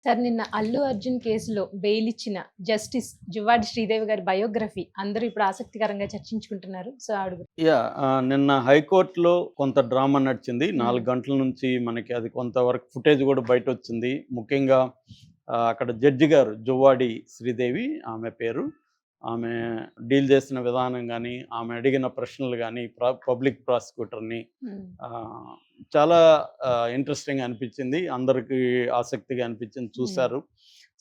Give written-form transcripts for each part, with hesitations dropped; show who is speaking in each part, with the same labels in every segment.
Speaker 1: Sir నిన్న అల్లు అర్జున్ కేసులో bail ఇచ్చిన జస్టిస్ జువ్వాడి శ్రీదేవి గారి బయోగ్రఫీ అందరూ ఇప్పుడు ఆసక్తికరంగా చర్చించుకుంటున్నారు. సో అడుగు.
Speaker 2: నిన్న హైకోర్టులో కొంత డ్రామా నడిచింది. 4
Speaker 1: హ్మ్.
Speaker 2: గంటల నుంచి మనకి అది కొంతవరకు ఫుటేజ్ గూడా బయటొచ్చింది. ముఖ్యంగా అక్కడ జడ్జి గారు జువ్వాడి శ్రీదేవి ఆమె పేరు. ఆమె డీల్ చేసిన విధానం గానీ, ఆమె అడిగిన ప్రశ్నలు గానీ, పబ్లిక్ ప్రాసిక్యూటర్‌ని
Speaker 1: హ్మ్.
Speaker 2: ఆహ్, చాలా ఇంట్రెస్టింగ్‌గా అనిపిచ్చింది. అందరికి ఆసక్తిగా అనిపిచ్చింది
Speaker 1: హ్మ్.
Speaker 2: చూసారు.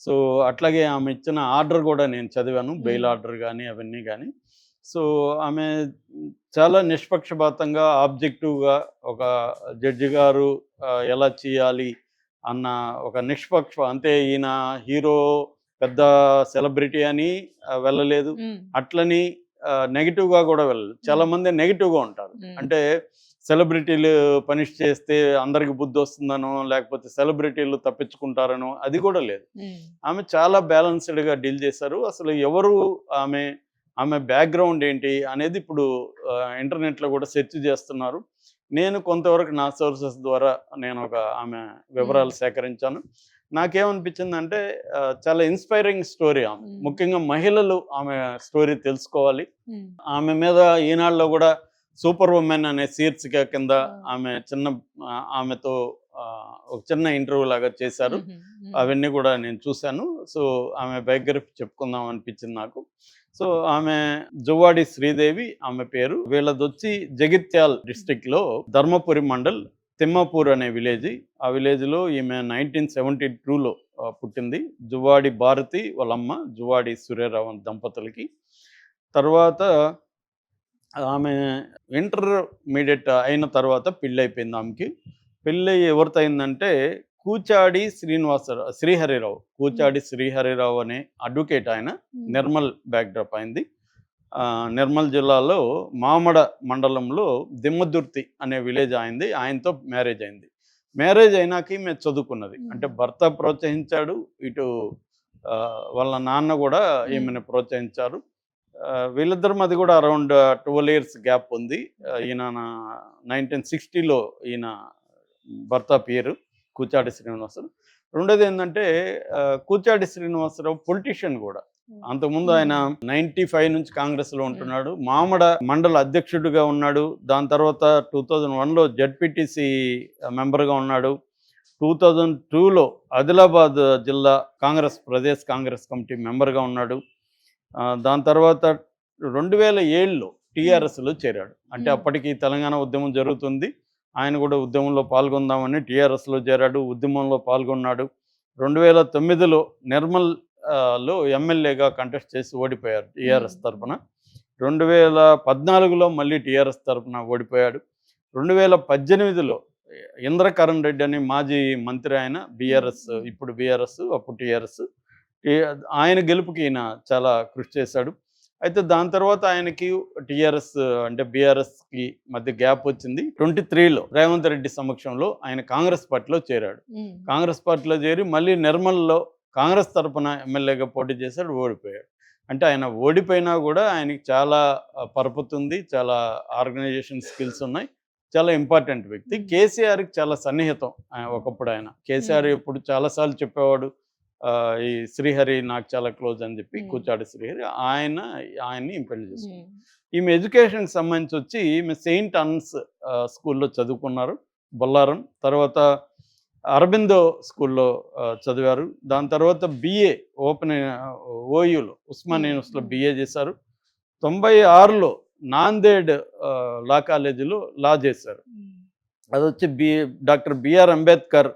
Speaker 2: సో, అట్లాగే ఆమె ఇచ్చిన ఆర్డర్ గూడా నేను చదివాను. బెయిల్
Speaker 1: హ్మ్.
Speaker 2: ఆర్డర్ గానీ, అవన్నీ గానీ. సో, ఆమె చాలా నిష్పక్షపాతంగా, ఆబ్జెక్టివ్‌గా ఒక జడ్జి గారు ఎలా చేయాలి అన్న ఒక అంటే ఈయన హీరో పెద్ద సెలబ్రిటీ అని వెళ్ళలేదు.
Speaker 1: హ్మ్.
Speaker 2: అట్లని నెగెటివ్‌గా గూడా వెళ్ళలేదు.
Speaker 1: హ్మ్.
Speaker 2: చాలామంది నెగెటివ్‌గా ఉంటారు.
Speaker 1: హ్మ్.
Speaker 2: అంటే సెలబ్రిటీలు పనిష్ చేస్తే అందరికి బుద్ధొస్తుందనో, లేకపోతే సెలబ్రిటీలు తప్పించుకుంటారనో అది గూడా లేదు.
Speaker 1: హ్మ్.
Speaker 2: ఆమె చాలా బ్యాలెన్స్‌డ్‌గా డీల్ చేశారు. అసలు ఎవరు ఆమె, ఆమె బ్యాక్‌గ్రౌండ్ ఏంటి అనేది ఇప్పుడు ఇంటర్నెట్‌లో గూడా సెర్చ్ చేస్తున్నారు. నేను కొంతవరకు నా సోర్సెస్ ద్వారా ఆమె
Speaker 1: హ్మ్.
Speaker 2: వివరాలు సేకరించాను. నాకేమనిపించిందంటే చాలా ఇన్‌స్పైరింగ్ స్టోరీ ఆమె.
Speaker 1: హ్మ్.
Speaker 2: ముఖ్యంగా మహిళలు ఆమె స్టోరీ తెలుసుకోవాలి.
Speaker 1: హ్మ్.
Speaker 2: ఆమె మీద ఈనాడులో గూడా 'సూపర్ వుమెన్' అనే శీర్షిక కింద
Speaker 1: ఆ!
Speaker 2: ఆమె ఆమెతో ఒక చిన్న ఇంటర్వ్యూ లాగా చేశారు.
Speaker 1: హుహు. హ్మ్.
Speaker 2: అవన్నీ గూడా నేను చూశాను. సో, ఆమె బయోగ్రఫీ చెప్పుకుందాం అనిపించింది నాకు. సో, ఆమె జువ్వాడి శ్రీదేవి ఆమె పేరు. వీళ్ళదొచ్చి జగిత్యాల్ డిస్ట్రిక్ట్‌లో ధర్మపురి మండల్ తిమ్మాపూర్ అనే విలేజి. ఆ విలేజ్‌లో ఈమె 1972లో పుట్టింది. జువ్వాడి భారతి వాళ్ళమ్మ, జువ్వాడి సూర్యారావు దంపతులకి. తర్వాత ఆమె ఇంటర్మీడియేట్ అయిన తర్వాత పెళ్ళైపోయింది ఆమెకి. పెళ్ళయి ఎవరితో అయిందంటే శ్రీహరిరావు.
Speaker 1: హ్మ్.
Speaker 2: కూచాడి శ్రీహరిరావు అనే అడ్వకేట్ ఆయన.
Speaker 1: హ్మ్.
Speaker 2: నిర్మల్ బ్యాక్‌డ్రాప్ ఆయనది. నిర్మల్ జిల్లాలో మామడ మండలంలో దిమ్మదుర్తి అనే విలేజ్ ఆయనది. ఆయనతో మ్యారేజ్ అయింది. మ్యారేజ్ అయినాక ఈమె చదువుకున్నది. అంటే
Speaker 1: హ్మ్.
Speaker 2: భర్త ప్రోత్సహించాడు. ఇటు వాళ్ళ నాన్న గూడా
Speaker 1: హ్మ్.
Speaker 2: ఈమెను ప్రోత్సహించారు. వీళ్ళిద్దరి మధ్య కూడా అరౌండ్ 12 ఇయర్స్ గ్యాప్ ఉంది. ఈయన 1960లో ఈయన భర్త పేరు కూచాడి శ్రీనివాసరావు. రెండోదేందంటే కూచాడి శ్రీనివాసరావు పొలిటీషియన్ గూడా.
Speaker 1: హ్మ్.
Speaker 2: అంతకుముందు ఆయన
Speaker 1: హ్మ్.
Speaker 2: 95 నుంచి కాంగ్రెస్‌లో
Speaker 1: హ్మ్.
Speaker 2: ఉంటున్నాడు. మామడ మండల అధ్యక్షుడిగా ఉన్నాడు. దాని తర్వాత 2001లో జడ్పీటీసీ మెంబర్‌గా ఉన్నాడు. 2002లో ఆదిలాబాద్ జిల్లా ప్రదేశ్ కాంగ్రెస్ కమిటీ మెంబర్‌గా ఉన్నాడు. దాని తర్వాత 2007లో
Speaker 1: హ్మ్.
Speaker 2: టీఆర్ఎస్‌లో చేరాడు. అంటే
Speaker 1: హ్మ్.
Speaker 2: అప్పటికి తెలంగాణ ఉద్యమం జరుగుతుంది. ఆయన కూడా ఉద్యమంలో పాల్గొందామని టీఆర్ఎస్‌లో చేరాడు. ఉద్యమంలో పాల్గొన్నాడు. 2009లో నిర్మల్ లో ఎమ్మెల్యేగా కంటెస్ట్ చేసి ఓడిపోయారు
Speaker 1: హ్మ్.
Speaker 2: టీఆర్ఎస్ తరపున. 2014లో మళ్ళీ టీఆర్ఎస్ తరపున ఓడిపోయాడు. 2018లో ఇంద్రకరణ్ రెడ్డి అని మాజీ మంత్రి ఆయన
Speaker 1: హ్మ్.
Speaker 2: బీఆర్ఎస్,
Speaker 1: హ్మ్.
Speaker 2: ఇప్పుడు బీఆర్ఎస్ అప్పుడు టీఆర్ఎస్. ఈ ఆయన గెలుపుకి ఈయన చాలా కృషి చేశాడు. అయితే దాని తర్వాత ఆయనకి టీఆర్ఎస్ అంటే బీఆర్ఎస్‌కి మధ్య గ్యాప్ వచ్చింది. 23లో రేవంత్ రెడ్డి సమక్షంలో ఆయన కాంగ్రెస్ పార్టీలో చేరాడు.
Speaker 1: హ్మ్.
Speaker 2: కాంగ్రెస్ పార్టీలో చేరి మళ్ళీ నిర్మల్‌లో కాంగ్రెస్ తరపున ఎమ్మెల్యేగా పోటీ చేశాడు. ఓడిపోయాడు. అంటే ఆయన ఓడిపోయినా గూడా ఆయనకి చాలా పరపతుంది. చాలా ఆర్గనైజేషన్ స్కిల్స్ ఉన్నాయి. చాలా ఇంపార్టెంట్ వ్యక్తి.
Speaker 1: హ్మ్.
Speaker 2: కేసీఆర్‌కి చాలా సన్నిహితం. ఒకప్పుడు ఆయన. కేసీఆర్
Speaker 1: హ్మ్.
Speaker 2: ఎప్పుడు చాలా సార్లు చెప్పేవాడు. ఈ శ్రీహరి నాకు చాలా క్లోజ్ అని చెప్పి
Speaker 1: హ్మ్.
Speaker 2: కూచాడి శ్రీహరి. ఆయన్ని పెళ్లి చేసుకున్నారు.
Speaker 1: హ్మ్.
Speaker 2: ఈమె ఎడ్యుకేషన్‌కి సంబంధించొచ్చి ఈమె సెయింట్ అన్స్ స్కూల్‌లో చదువుకున్నారు. బొల్లారం. తర్వాత అరబిందో స్కూల్‌లో చదివారు. దాని తర్వాత బీఏ ఓయూలో ఉస్మానియా
Speaker 1: హ్మ్.
Speaker 2: యూనివర్సిటీలో
Speaker 1: హ్మ్.
Speaker 2: బీఏ చేశారు. 96లో నాందేడ్ లా కాలేజీలో లా చేశారు.
Speaker 1: హ్మ్.
Speaker 2: అదొచ్చి doctor B R Ambedkar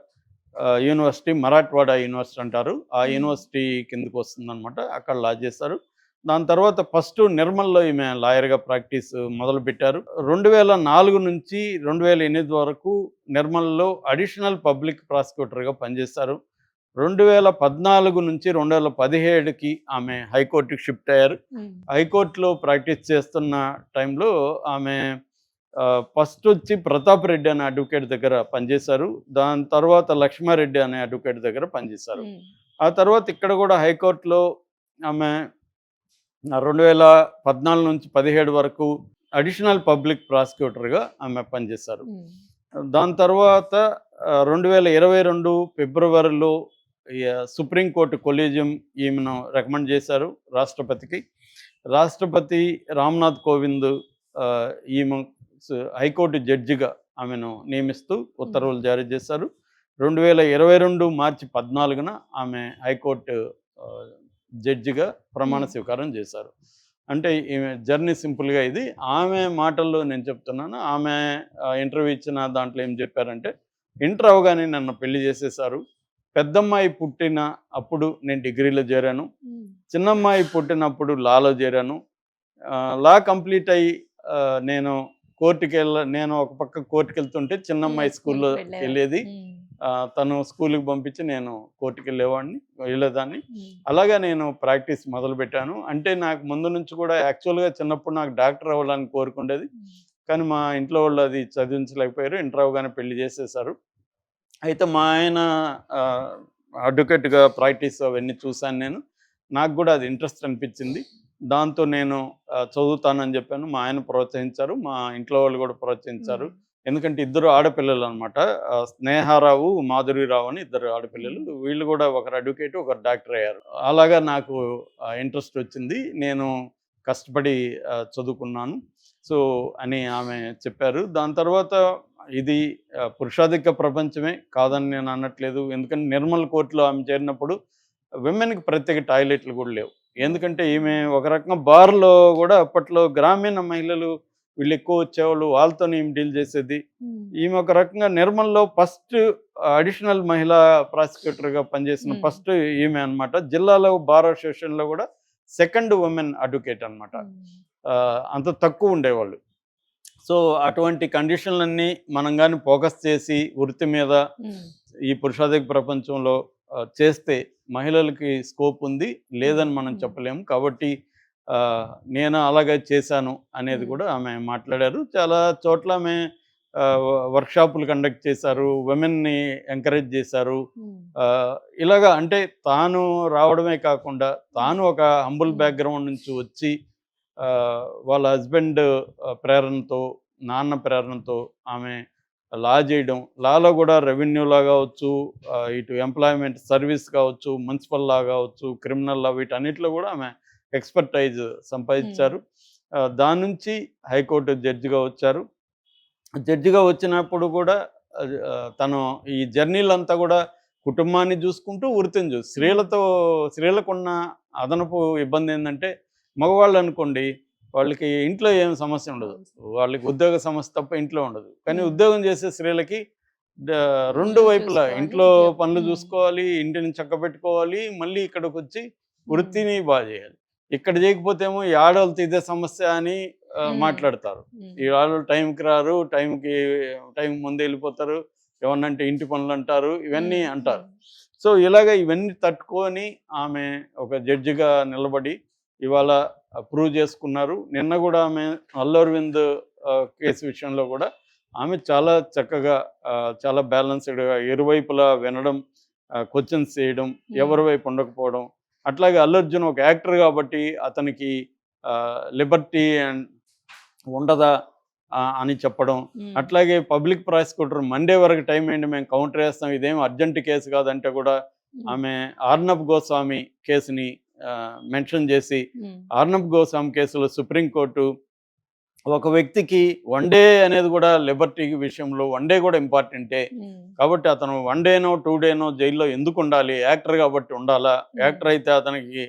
Speaker 2: university, Marathwada university అంటారు. ఆ
Speaker 1: హ్మ్.
Speaker 2: యూనివర్సిటీ కిందకొస్తుందనమాట. అక్కడ లా చేశారు. దాని తర్వాత ఫస్టు నిర్మల్‌లో ఈమె లాయర్‌గా ప్రాక్టీస్ మొదలుపెట్టారు. 2004 నుంచి 2008 వరకు నిర్మల్‌లో అడిషనల్ పబ్లిక్ ప్రాసిక్యూటర్‌గా పనిచేశారు. 2014 నుంచి 2017కి ఆమె హైకోర్ట్‌కి షిఫ్ట్ అయ్యారు.
Speaker 1: హ్మ్.
Speaker 2: హైకోర్ట్‌లో ప్రాక్టీస్ చేస్తున్న టైంలో ఆమె ఫస్టొచ్చి ప్రతాప్ రెడ్డి అనే అడ్వకేట్ దగ్గర పనిచేశారు. దాని తర్వాత లక్ష్మారెడ్డి అనే అడ్వకేట్ దగ్గర పనిచేశారు.
Speaker 1: హ్మ్.
Speaker 2: ఆ తర్వాత ఇక్కడ గూడా హైకోర్ట్‌లో ఆమె 2014 నుంచి 17 వరకు అడిషనల్ పబ్లిక్ ప్రాసిక్యూటర్‌గా ఆమె పనిచేశారు.
Speaker 1: హ్మ్.
Speaker 2: దాని తర్వాత 2022 ఫిబ్రవరిలో సుప్రీంకోర్టు కొలీజియం ఈమెను రికమెండ్ చేశారు రాష్ట్రపతికి. రాష్ట్రపతి రామ్నాథ్ కోవింద్ ఈమె హైకోర్టు జడ్జిగా ఆమెను నియమిస్తూ ఉత్తర్వులు జారీ చేశారు. 2022 మార్చి 14న ఆమె హైకోర్టు జడ్జిగా ప్రమాణ స్వీకారం చేశారు. అంటే ఈమె జర్నీ సింపుల్గా ఇది. ఆమె మాటల్లో నేను చెప్తున్నాను. ఆమె ఇంటర్వ్యూ ఇచ్చిన దాంట్లో ఏం చెప్పారంటే, ఇంటర్ అవగానే నన్ను పెళ్లి చేసేసారు. పెద్దమ్మాయి పుట్టిన అప్పుడు నేను డిగ్రీలో చేరాను. చిన్నమ్మాయి పుట్టినప్పుడు లాలో చేరాను. లా కంప్లీట్ అయ్యి నేను నేను ఒక పక్క కోర్టుకి వెళ్తుంటే చిన్నమ్మాయి స్కూల్లో వెళ్ళేది. తను స్కూల్కి పంపించి నేను కోర్టుకి వెళ్ళేదాన్ని. అలాగా నేను ప్రాక్టీస్ మొదలుపెట్టాను. అంటే నాకు ముందు నుంచి కూడా యాక్చువల్గా చిన్నప్పుడు నాకు డాక్టర్ అవ్వాలని కోరుకుండేది. కానీ మా ఇంట్లో వాళ్ళు అది చదివించలేకపోయారు. ఇంటర్ అవగానే పెళ్లి చేసేసారు. అయితే మా ఆయన అడ్వకేట్గా ప్రాక్టీస్ అవన్నీ చూశాను నేను. నాకు కూడా అది ఇంట్రెస్ట్ అనిపించింది. దాంతో నేను చదువుతానని చెప్పాను. మా ఆయన ప్రోత్సహించారు. మా ఇంట్లో వాళ్ళు కూడా ప్రోత్సహించారు. ఎందుకంటే ఇద్దరు ఆడపిల్లలు అనమాట. స్నేహారావు, మాధురిరావు అని ఇద్దరు ఆడపిల్లలు. వీళ్ళు కూడా ఒకరు అడ్వకేట్, ఒకరు డాక్టర్ అయ్యారు. అలాగా నాకు ఇంట్రెస్ట్ వచ్చింది. నేను కష్టపడి చదువుకున్నాను అని ఆమె చెప్పారు. దాని తర్వాత ఇది పురుషాధిక్య ప్రపంచమే కాదని నేను అనట్లేదు. ఎందుకంటే నిర్మల్ కోర్టులో ఆమె చేరినప్పుడు విమెన్కి ప్రత్యేక టాయిలెట్లు కూడా లేవు. ఎందుకంటే ఈమె ఒక రకంగా బార్లో కూడా అప్పట్లో గ్రామీణ మహిళలు వీళ్ళు ఎక్కువ వచ్చేవాళ్ళు, వాళ్ళతో ఈమె డీల్ చేసేది. ఈమె ఒక రకంగా నిర్మల్లో ఫస్ట్ అడిషనల్ మహిళా ప్రాసిక్యూటర్గా పనిచేసిన ఫస్ట్ ఈమె అనమాట. జిల్లాలో బార్ అసోసియేషన్లో కూడా సెకండ్ ఉమెన్ అడ్వకేట్ అనమాట. అంత తక్కువ ఉండేవాళ్ళు. సో అటువంటి కండిషన్లన్నీ మనం కానీ ఫోకస్ చేసి వృత్తి మీద ఈ పురుషాధిక ప్రపంచంలో చేస్తే మహిళలకి స్కోప్ ఉంది, లేదని మనం చెప్పలేము. కాబట్టి నేను అలాగే చేశాను అనేది కూడా ఆమె మాట్లాడారు. చాలా చోట్ల ఆమె వర్క్షాపులు కండక్ట్ చేశారు, విమెన్ని ఎంకరేజ్ చేశారు. ఇలాగా అంటే తాను రావడమే కాకుండా తాను ఒక హంబుల్ బ్యాక్గ్రౌండ్ నుంచి వచ్చి వాళ్ళ హస్బెండ్ ప్రేరణతో, నాన్న ప్రేరణతో ఆమె లా చేయడం, లాలో కూడా రెవెన్యూ లా కావచ్చు, ఇటు ఎంప్లాయ్మెంట్ సర్వీస్ కావచ్చు, మున్సిపల్ లా కావచ్చు, క్రిమినల్ లా, వీటన్నిటిలో కూడా ఆమె ఎక్స్పర్టైజ్ సంపాదించారు. దాని నుంచి హైకోర్టు జడ్జిగా వచ్చారు. జడ్జిగా వచ్చినప్పుడు కూడా తను ఈ జర్నీలంతా కూడా కుటుంబాన్ని చూసుకుంటూ వృత్తిని స్త్రీలకున్న అదనపు ఇబ్బంది ఏంటంటే, మగవాళ్ళు అనుకోండి వాళ్ళకి ఇంట్లో ఏం సమస్య ఉండదు, వాళ్ళకి ఉద్యోగ సమస్య తప్ప ఇంట్లో ఉండదు. కానీ ఉద్యోగం చేసే స్త్రీలకి రెండు వైపులా ఇంట్లో పనులు చూసుకోవాలి, ఇంటిని చక్కబెట్టుకోవాలి, మళ్ళీ ఇక్కడికి వచ్చి వృత్తిని బాగా చేయాలి. ఇక్కడ చేయకపోతే ఏమో ఈ ఆడవాళ్ళతో ఇదే సమస్య అని మాట్లాడతారు. ఈ ఆడవాళ్ళు టైంకి రారు, టైం ముందే వెళ్ళిపోతారు, ఏమన్నంటే ఇంటి పనులు అంటారు, ఇవన్నీ అంటారు. సో ఇలాగ ఇవన్నీ తట్టుకొని ఆమె ఒక జడ్జిగా నిలబడి ఇవాళ ప్రూవ్ చేసుకున్నారు. నిన్న కూడా ఆమె అల్లు అరవింద్ కేసు విషయంలో కూడా ఆమె చాలా చక్కగా, చాలా బ్యాలెన్స్డ్గా ఇరువైపులా వినడం, క్వశ్చన్స్ చేయడం, ఎవరి వైపు ఉండకపోవడం. అట్లాగే అల్లు అర్జున్ ఒక యాక్టర్ కాబట్టి అతనికి లిబర్టీ అండ్ ఉండదా అని చెప్పడం. అట్లాగే పబ్లిక్ ప్రాసిక్యూటర్ మండే వరకు టైం ఏంటి, మేము కౌంటర్ వేస్తాం, ఇదేం అర్జెంట్ కేసు కాదంటే కూడా ఆమె ఆర్నబ్ గోస్వామి కేసుని మెన్షన్ చేసి, ఆర్నబ్ గోస్వామి కేసులో సుప్రీంకోర్టు ఒక వ్యక్తికి వన్ డే అనేది కూడా లిబర్టీ విషయంలో వన్ డే కూడా ఇంపార్టెంటే, కాబట్టి అతను 1 డేనో 2 డేనో జైల్లో ఎందుకు ఉండాలి, యాక్టర్ కాబట్టి ఉండాలా, యాక్టర్ అయితే అతనికి